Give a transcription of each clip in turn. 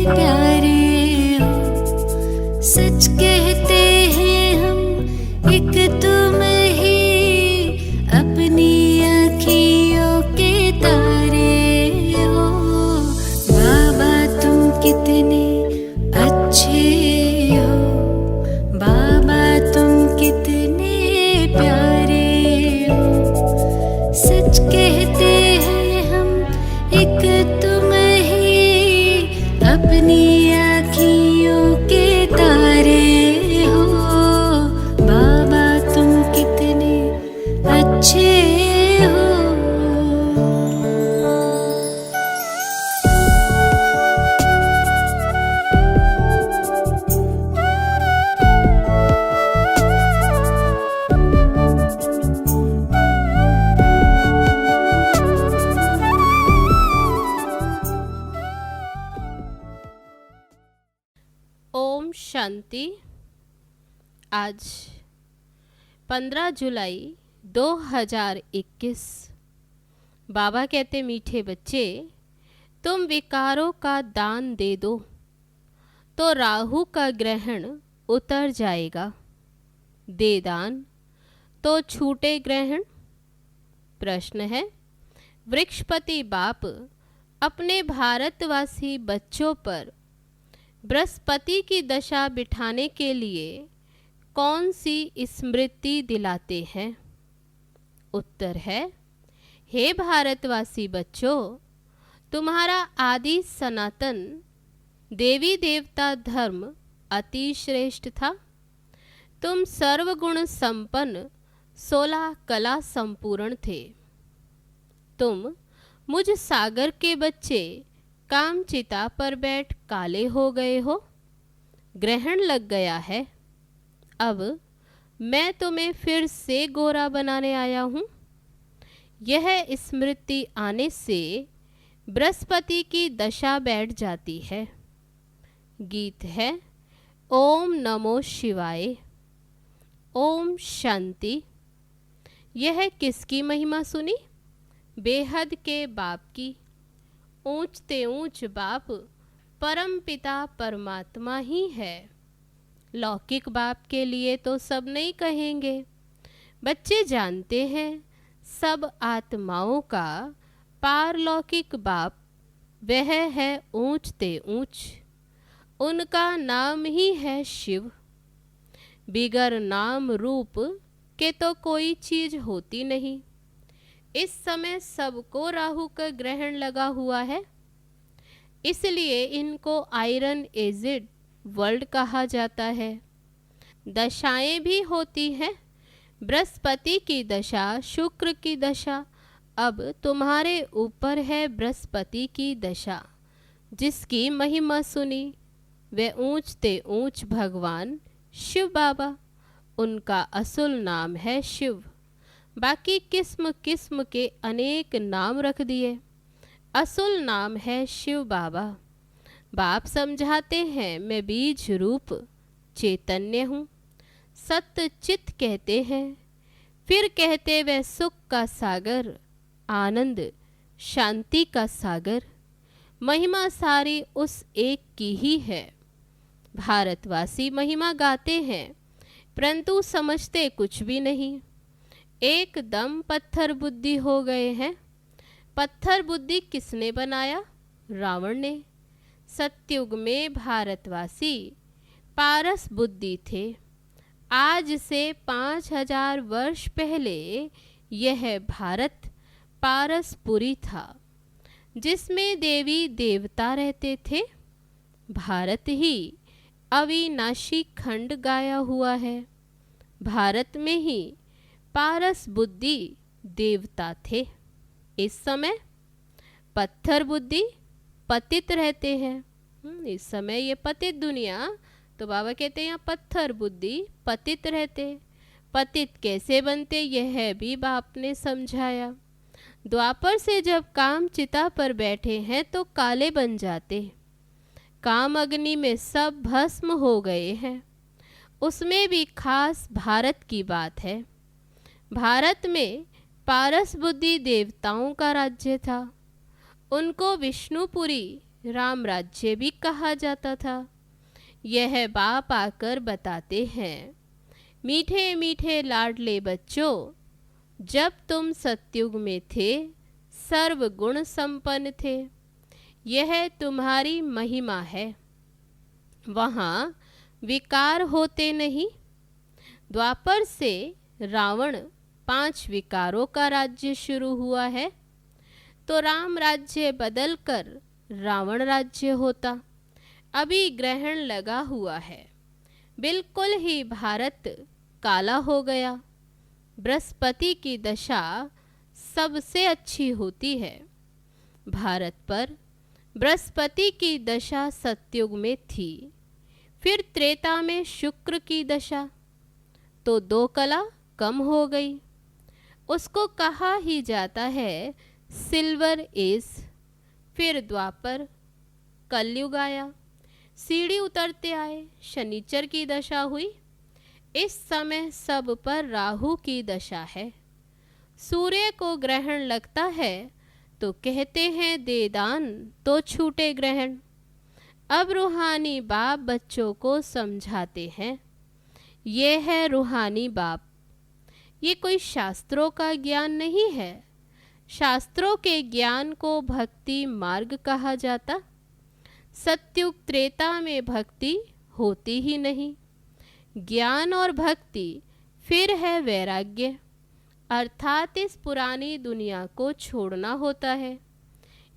प्यारे हो, सच कहते हैं हम एक तुम ही अपनी अखियों के तारे हो। बाबा तुम कितने अच्छे हो, बाबा तुम कितने प्यारे हो, सच कहते हैं हम एक तुम ही अपनी आँखियों के तारे हो। बाबा तुम कितने अच्छे हो। ओम शांति। आज 15 जुलाई 2021। बाबा कहते मीठे बच्चे, तुम विकारों का दान दे दो तो राहु का ग्रहण उतर जाएगा। दे दान तो छूटे ग्रहण। प्रश्न है, वृक्षपति बाप अपने भारतवासी बच्चों पर बृहस्पति की दशा बिठाने के लिए कौन सी स्मृति दिलाते हैं? उत्तर है, हे भारतवासी बच्चों, तुम्हारा आदि सनातन देवी देवता धर्म अति श्रेष्ठ था। तुम सर्वगुण संपन्न 16 कला संपूर्ण थे। तुम मुझ सागर के बच्चे कामचिता पर बैठ काले हो गए हो। ग्रहण लग गया है। अब मैं तुम्हें फिर से गोरा बनाने आया हूँ। यह स्मृति आने से बृहस्पति की दशा बैठ जाती है। गीत है, ओम नमो शिवाय। ओम शांति। यह किसकी महिमा सुनी? बेहद के बाप की। ऊंचते ऊंच बाप परम पिता परमात्मा ही है। लौकिक बाप के लिए तो सब नहीं कहेंगे। बच्चे जानते हैं सब आत्माओं का पारलौकिक बाप वह है ऊंचते ऊंच। उनका नाम ही है शिव। बिगर नाम रूप के तो कोई चीज होती नहीं। इस समय सबको राहु का ग्रहण लगा हुआ है, इसलिए इनको आयरन एजिड वर्ल्ड कहा जाता है। दशाएं भी होती हैं। बृहस्पति की दशा, शुक्र की दशा। अब तुम्हारे ऊपर है बृहस्पति की दशा, जिसकी महिमा सुनी वे ऊंचते ऊंच भगवान शिव बाबा। उनका असुल नाम है शिव। बाकी किस्म किस्म के अनेक नाम रख दिए। असुल नाम है शिव बाबा। बाप समझाते हैं मैं बीज रूप चैतन्य हूँ। सत्य चित कहते हैं। फिर कहते वह सुख का सागर, आनंद शांति का सागर। महिमा सारी उस एक की ही है। भारतवासी महिमा गाते हैं, परंतु समझते कुछ भी नहीं। एकदम पत्थर बुद्धि हो गए हैं। पत्थर बुद्धि किसने बनाया? रावण ने। सत्युग में भारतवासी पारस बुद्धि थे। आज से 5000 वर्ष पहले यह भारत पारसपुरी था, जिसमें देवी देवता रहते थे। भारत ही अविनाशी खंड गाया हुआ है। भारत में ही पारस बुद्धि देवता थे। इस समय पत्थर बुद्धि पतित रहते हैं। इस समय ये पतित दुनिया, तो बाबा कहते हैं यहाँ पत्थर बुद्धि पतित रहते। पतित कैसे बनते यह भी बाप ने समझाया। द्वापर से जब काम चिता पर बैठे हैं तो काले बन जाते। काम अग्नि में सब भस्म हो गए हैं। उसमें भी खास भारत की बात है। भारत में पारस बुद्धि देवताओं का राज्य था। उनको विष्णुपुरी राम राज्य भी कहा जाता था। यह बाप आकर बताते हैं, मीठे मीठे लाडले बच्चों, जब तुम सतयुग में थे सर्व गुण संपन्न थे, यह तुम्हारी महिमा है। वहाँ विकार होते नहीं। द्वापर से रावण 5 विकारों का राज्य शुरू हुआ है, तो राम राज्य बदलकर रावण राज्य होता। अभी ग्रहण लगा हुआ है, बिल्कुल ही भारत काला हो गया। बृहस्पति की दशा सबसे अच्छी होती है। भारत पर बृहस्पति की दशा सतयुग में थी, फिर त्रेता में शुक्र की दशा, तो 2 कला कम हो गई। उसको कहा ही जाता है सिल्वर एज। फिर द्वापर, कलयुग आया, सीढ़ी उतरते आए, शनिचर की दशा हुई। इस समय सब पर राहु की दशा है। सूर्य को ग्रहण लगता है तो कहते हैं दे दान तो छूटे ग्रहण। अब रूहानी बाप बच्चों को समझाते हैं, ये है रूहानी बाप। ये कोई शास्त्रों का ज्ञान नहीं है। शास्त्रों के ज्ञान को भक्ति मार्ग कहा जाता। सतयुग त्रेता में भक्ति होती ही नहीं। ज्ञान और भक्ति फिर है वैराग्य, अर्थात इस पुरानी दुनिया को छोड़ना होता है।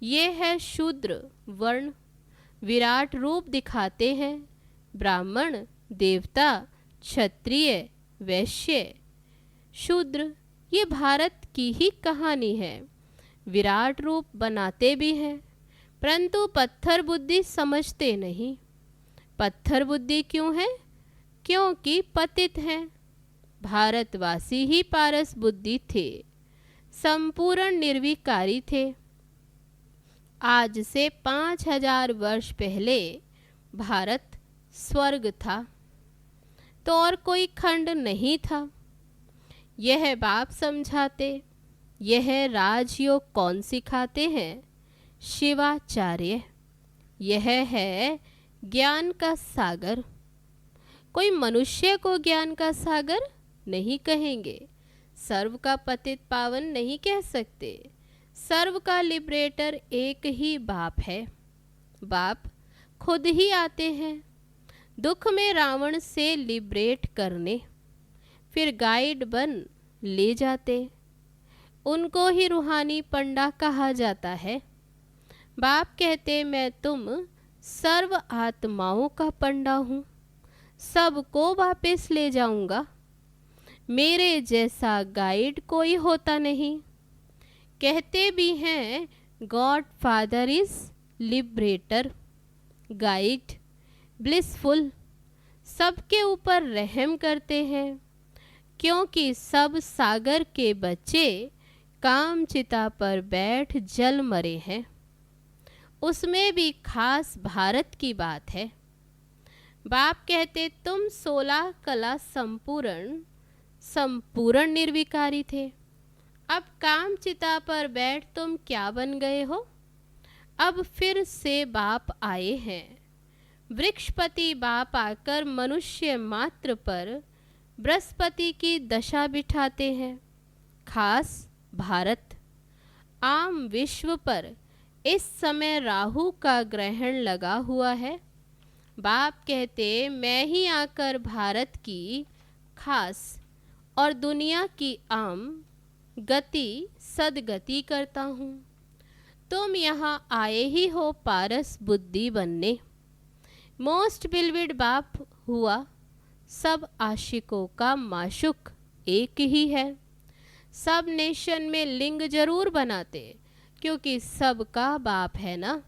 ये है शूद्र वर्ण, विराट रूप दिखाते हैं। ब्राह्मण, देवता, क्षत्रिय, वैश्य, शूद्र, ये भारत की ही कहानी है। विराट रूप बनाते भी हैं, परंतु पत्थर बुद्धि समझते नहीं। पत्थर बुद्धि क्यों है? क्योंकि पतित हैं। भारतवासी ही पारस बुद्धि थे, संपूर्ण निर्विकारी थे। आज से 5000 वर्ष पहले भारत स्वर्ग था, तो और कोई खंड नहीं था। यह बाप समझाते। यह राजयोग कौन सिखाते हैं? शिवाचार्य। यह है ज्ञान का सागर। कोई मनुष्य को ज्ञान का सागर नहीं कहेंगे, सर्व का पतित पावन नहीं कह सकते। सर्व का लिबरेटर एक ही बाप है। बाप खुद ही आते हैं दुख में रावण से लिबरेट करने, फिर गाइड बन ले जाते। उनको ही रूहानी पंडा कहा जाता है। बाप कहते, मैं तुम सर्व आत्माओं का पंडा हूँ, सबको वापस ले जाऊंगा। मेरे जैसा गाइड कोई होता नहीं। कहते भी हैं God father is liberator, guide, blissful, सबके ऊपर रहम करते हैं, क्योंकि सब सागर के बच्चे काम चिता पर बैठ जल मरे हैं। उसमें भी खास भारत की बात है। बाप कहते, तुम 16 कला संपूर्ण निर्विकारी थे। अब काम चिता पर बैठ तुम क्या बन गए हो? अब फिर से बाप आए हैं। वृक्षपति बाप आकर मनुष्य मात्र पर बृहस्पति की दशा बिठाते हैं। खास भारत, आम विश्व पर इस समय राहु का ग्रहण लगा हुआ है। बाप कहते, मैं ही आकर भारत की खास और दुनिया की आम गति सदगति करता हूँ। तुम यहाँ आए ही हो पारस बुद्धि बनने। मोस्ट बिलविड बाप हुआ, सब आशिकों का माशुक एक ही है। सब नेशन में लिंग जरूर बनाते, क्योंकि सबका बाप है ना।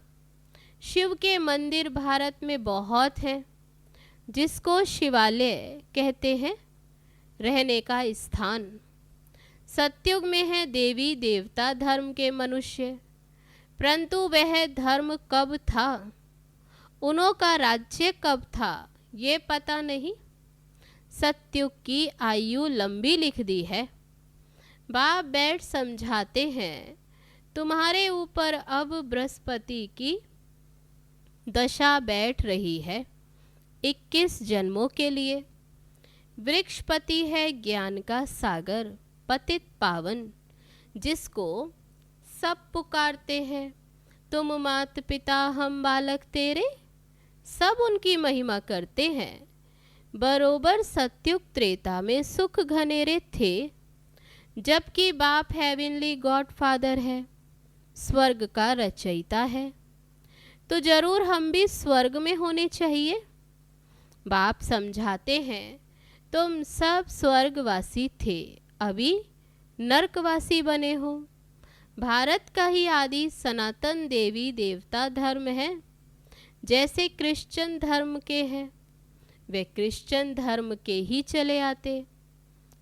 शिव के मंदिर भारत में बहुत हैं, जिसको शिवालय कहते हैं, रहने का स्थान। सतयुग में है देवी देवता धर्म के मनुष्य, परंतु वह धर्म कब था, उन्हों का राज्य कब था, ये पता नहीं। सतयुग की आयु लंबी लिख दी है। बाप बैठ समझाते हैं, तुम्हारे ऊपर अब बृहस्पति की दशा बैठ रही है 21 जन्मों के लिए। वृक्षपति है ज्ञान का सागर पतित पावन, जिसको सब पुकारते हैं। तुम मात पिता हम बालक तेरे, सब उनकी महिमा करते हैं। बरोबर सत्युग त्रेता में सुख घनेरे थे, जबकि बाप हेवनली गॉड फादर है, स्वर्ग का रचयिता है। तो जरूर हम भी स्वर्ग में होने चाहिए। बाप समझाते हैं, तुम सब स्वर्गवासी थे, अभी नरकवासी बने हो। भारत का ही आदि सनातन देवी देवता धर्म है, जैसे क्रिश्चियन धर्म के हैं, वे क्रिश्चियन धर्म के ही चले आते।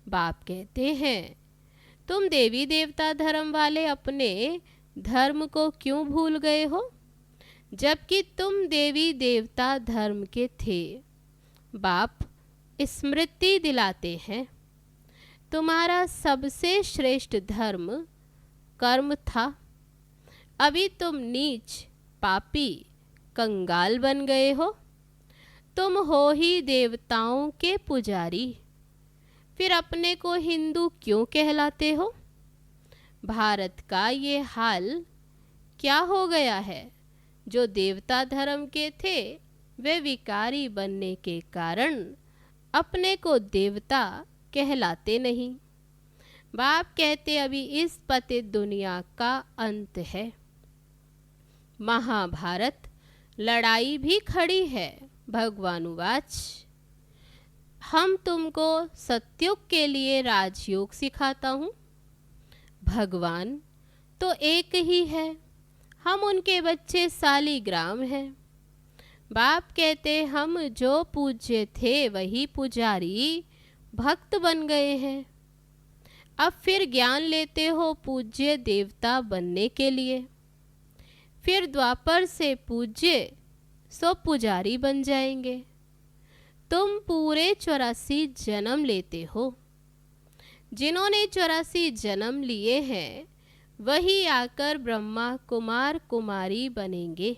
बाप कहते हैं, तुम देवी देवता धर्म वाले अपने धर्म को क्यों भूल गए हो, जबकि तुम देवी देवता धर्म के थे। बाप स्मृति दिलाते हैं, तुम्हारा सबसे श्रेष्ठ धर्म कर्म था। अभी तुम नीच पापी कंगाल बन गए हो। तुम हो ही देवताओं के पुजारी, फिर अपने को हिंदू क्यों कहलाते हो। भारत का ये हाल क्या हो गया है। जो देवता धर्म के थे, वे विकारी बनने के कारण अपने को देवता कहलाते नहीं। बाप कहते, अभी इस पतित दुनिया का अंत है। महाभारत लड़ाई भी खड़ी है। भगवानुवाच, हम तुमको सत्युग के लिए राजयोग सिखाता हूँ। भगवान तो एक ही है, हम उनके बच्चे सालीग्राम हैं। बाप कहते, हम जो पूज्य थे वही पुजारी भक्त बन गए हैं। अब फिर ज्ञान लेते हो पूज्य देवता बनने के लिए। फिर द्वापर से पूज्य सो पुजारी बन जाएंगे। तुम पूरे 84 जन्म लेते हो। जिन्होंने 84 जन्म लिए हैं, वही आकर ब्रह्मा कुमार कुमारी बनेंगे।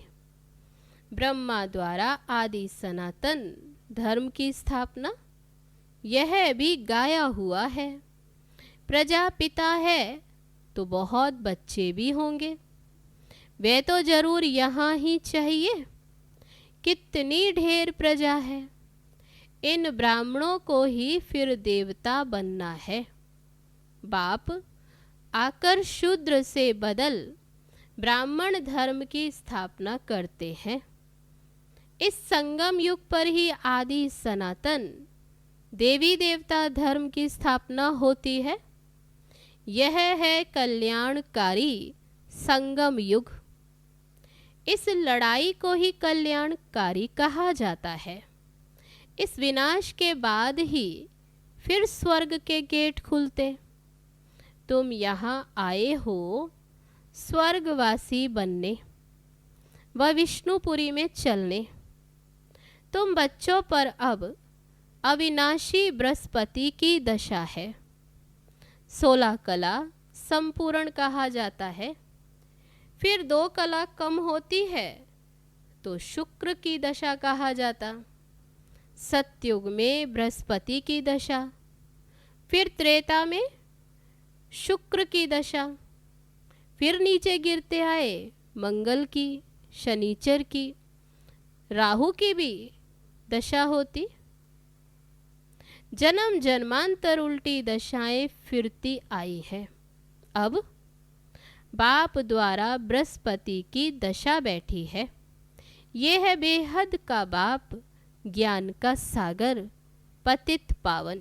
ब्रह्मा द्वारा आदि सनातन धर्म की स्थापना यह भी गाया हुआ है। प्रजापिता है तो बहुत बच्चे भी होंगे, वे तो जरूर यहाँ ही चाहिए। कितनी ढेर प्रजा है। इन ब्राह्मणों को ही फिर देवता बनना है। बाप आकर शूद्र से बदल ब्राह्मण धर्म की स्थापना करते हैं। इस संगम युग पर ही आदि सनातन देवी देवता धर्म की स्थापना होती है। यह है कल्याणकारी संगम युग। इस लड़ाई को ही कल्याणकारी कहा जाता है। इस विनाश के बाद ही फिर स्वर्ग के गेट खुलते। तुम यहाँ आए हो स्वर्गवासी बनने व विष्णुपुरी में चलने। तुम बच्चों पर अब अविनाशी बृहस्पति की दशा है। 16 कला संपूर्ण कहा जाता है। फिर 2 कला कम होती है तो शुक्र की दशा कहा जाता। सतयुग में बृहस्पति की दशा, फिर त्रेता में शुक्र की दशा, फिर नीचे गिरते आए मंगल की, शनिचर की, राहु की भी दशा होती। जन्म जन्मांतर उल्टी दशाएं फिरती आई है। अब बाप द्वारा बृहस्पति की दशा बैठी है। ये है बेहद का बाप, ज्ञान का सागर, पतित पावन।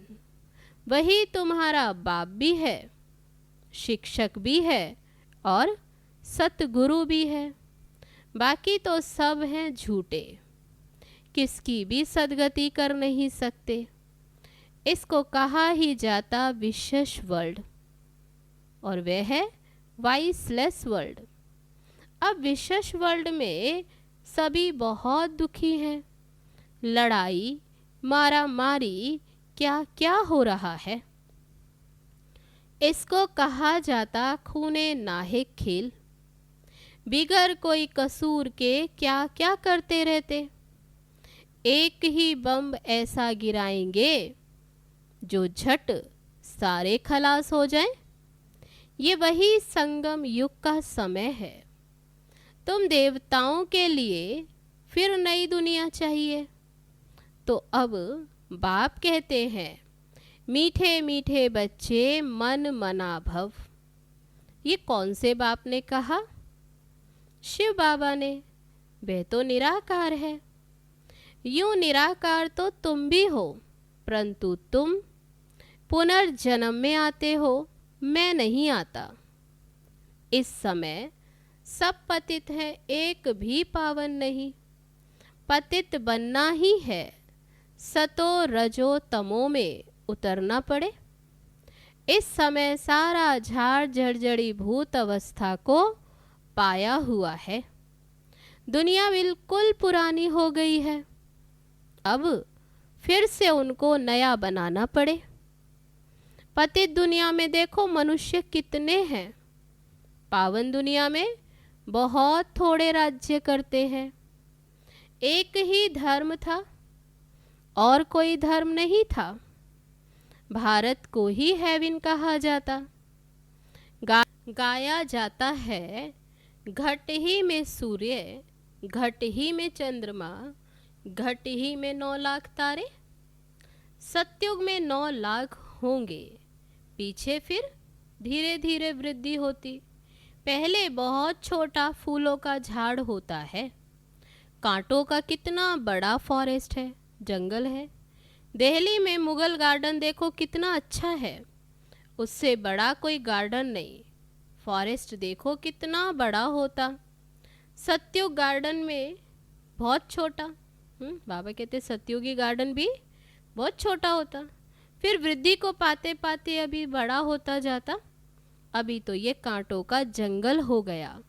वही तुम्हारा बाप भी है, शिक्षक भी है और सतगुरु भी है। बाकी तो सब हैं झूठे, किसकी भी सदगति कर नहीं सकते। इसको कहा ही जाता विशेष वर्ल्ड, और वह है वाइसलेस वर्ल्ड। अब विशेष वर्ल्ड में सभी बहुत दुखी हैं। लड़ाई, मारा मारी, क्या क्या हो रहा है। इसको कहा जाता खूने नाहे खेल। बिगर कोई कसूर के क्या क्या करते रहते। एक ही बम ऐसा गिराएंगे जो झट सारे खलास हो जाएं। ये वही संगम युग का समय है। तुम देवताओं के लिए फिर नई दुनिया चाहिए। तो अब बाप कहते हैं, मीठे मीठे बच्चे मन मना भव। ये कौन से बाप ने कहा? शिव बाबा ने। वह तो निराकार है। यूं निराकार तो तुम भी हो, परंतु तुम पुनर्जन्म में आते हो, मैं नहीं आता। इस समय सब पतित हैं, एक भी पावन नहीं। पतित बनना ही है, सतो रजो तमो में उतरना पड़े। इस समय सारा झाड़ जर्जरी भूत अवस्था को पाया हुआ है। दुनिया बिल्कुल पुरानी हो गई है। अब फिर से उनको नया बनाना पड़े। पतित दुनिया में देखो मनुष्य कितने हैं। पावन दुनिया में बहुत थोड़े राज्य करते हैं। एक ही धर्म था और कोई धर्म नहीं था। भारत को ही हेवन कहा जाता। गाया जाता है, घट ही में सूर्य, घट ही में चंद्रमा, घट ही में 9 लाख तारे। सतयुग में 9 लाख होंगे, पीछे फिर धीरे धीरे वृद्धि होती। पहले बहुत छोटा फूलों का झाड़ होता है। कांटों का कितना बड़ा फॉरेस्ट है, जंगल है। दिल्ली में मुगल गार्डन देखो कितना अच्छा है, उससे बड़ा कोई गार्डन नहीं। फॉरेस्ट देखो कितना बड़ा होता। सतयुग गार्डन में बहुत छोटा। बाबा कहते सतयुगी गार्डन भी बहुत छोटा होता, फिर वृद्धि को पाते पाते अभी बड़ा होता जाता। अभी तो ये कांटों का जंगल हो गया।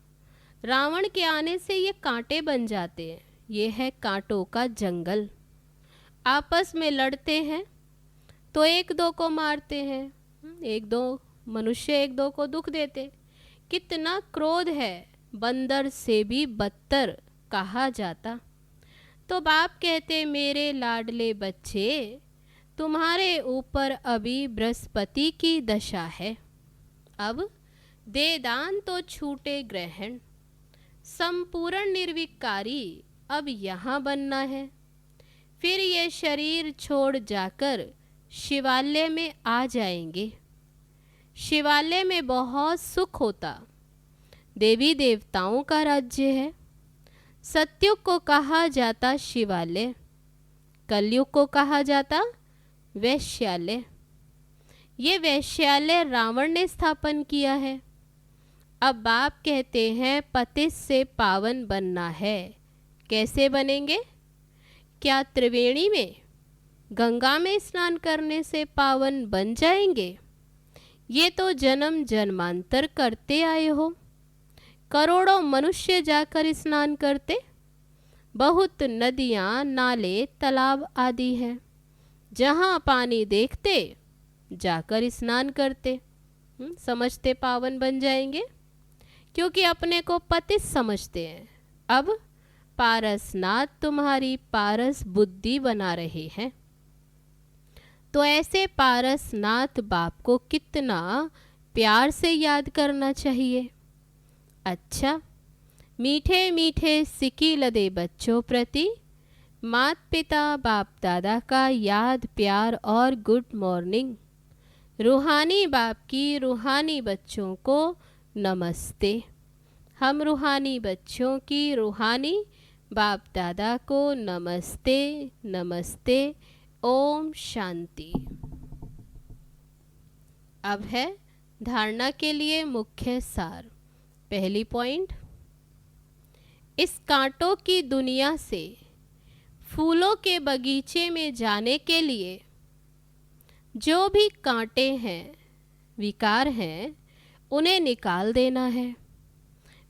रावण के आने से ये कांटे बन जाते हैं। ये है कांटों का जंगल। आपस में लड़ते हैं तो एक दो को मारते हैं, एक दो मनुष्य एक दो को दुख देते। कितना क्रोध है, बंदर से भी बदतर कहा जाता। तो बाप कहते, मेरे लाडले बच्चे, तुम्हारे ऊपर अभी बृहस्पति की दशा है। अब दे दान तो छूटे ग्रहण, संपूर्ण निर्विकारी अब यहाँ बनना है। फिर ये शरीर छोड़ जाकर शिवालय में आ जाएंगे। शिवालय में बहुत सुख होता। देवी देवताओं का राज्य है। सतयुग को कहा जाता शिवालय, कलयुग को कहा जाता वैश्यालय। ये वैश्यालय रावण ने स्थापन किया है। अब बाप कहते हैं पतित से पावन बनना है। कैसे बनेंगे? क्या त्रिवेणी में, गंगा में स्नान करने से पावन बन जाएंगे? ये तो जन्म जन्मांतर करते आए हो। करोड़ों मनुष्य जाकर स्नान करते। बहुत नदियाँ, नाले, तालाब आदि हैं, जहाँ पानी देखते जाकर स्नान करते। समझते पावन बन जाएंगे, क्योंकि अपने को पतित समझते हैं। अब पारसनाथ तुम्हारी पारस बुद्धि बना रहे हैं। तो ऐसे पारसनाथ बाप को कितना प्यार से याद करना चाहिए। अच्छा, मीठे मीठे सिकी लदे बच्चों प्रति मात पिता बाप दादा का याद, प्यार और गुड मॉर्निंग। रूहानी बाप की रूहानी बच्चों को नमस्ते। हम रूहानी बच्चों की रूहानी बाप दादा को नमस्ते नमस्ते। ओम शांति। अब है धारणा के लिए मुख्य सार। पहली पॉइंट, इस कांटों की दुनिया से फूलों के बगीचे में जाने के लिए जो भी कांटे हैं, विकार हैं, उन्हें निकाल देना है।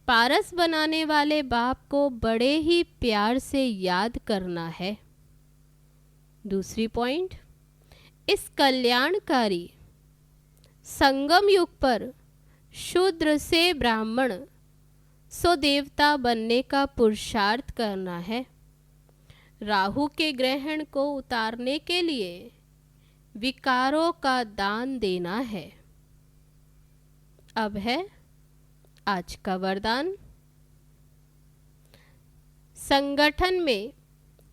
पारस बनाने वाले बाप को बड़े ही प्यार से याद करना है। दूसरी पॉइंट, इस कल्याणकारी संगम युग पर शूद्र से ब्राह्मण सो देवता बनने का पुरुषार्थ करना है। राहु के ग्रहण को उतारने के लिए विकारों का दान देना है। अब है आज का वरदान। संगठन में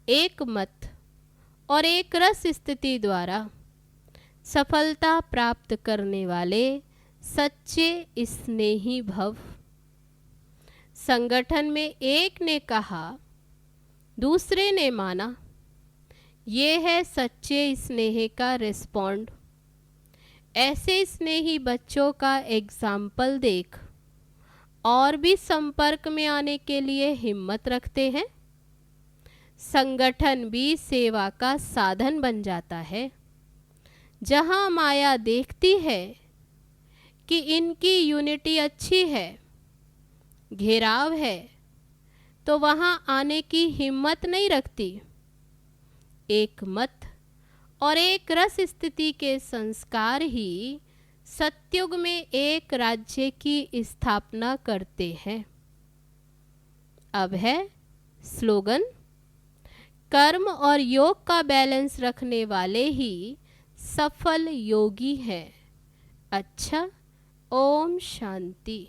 एक मत और एक रस स्थिति द्वारा सफलता प्राप्त करने वाले सच्चे स्नेही भव। संगठन में एक ने कहा, दूसरे ने माना, ये है सच्चे स्नेह का रिस्पॉन्ड। ऐसे स्नेही बच्चों का एग्जाम्पल देख और भी संपर्क में आने के लिए हिम्मत रखते हैं। संगठन भी सेवा का साधन बन जाता है। जहां माया देखती है कि इनकी यूनिटी अच्छी है, घेराव है, तो वहां आने की हिम्मत नहीं रखती। एक मत और एक रस स्थिति के संस्कार ही सतयुग में एक राज्य की स्थापना करते हैं। अब है स्लोगन। कर्म और योग का बैलेंस रखने वाले ही सफल योगी हैं। अच्छा, ओम शांति।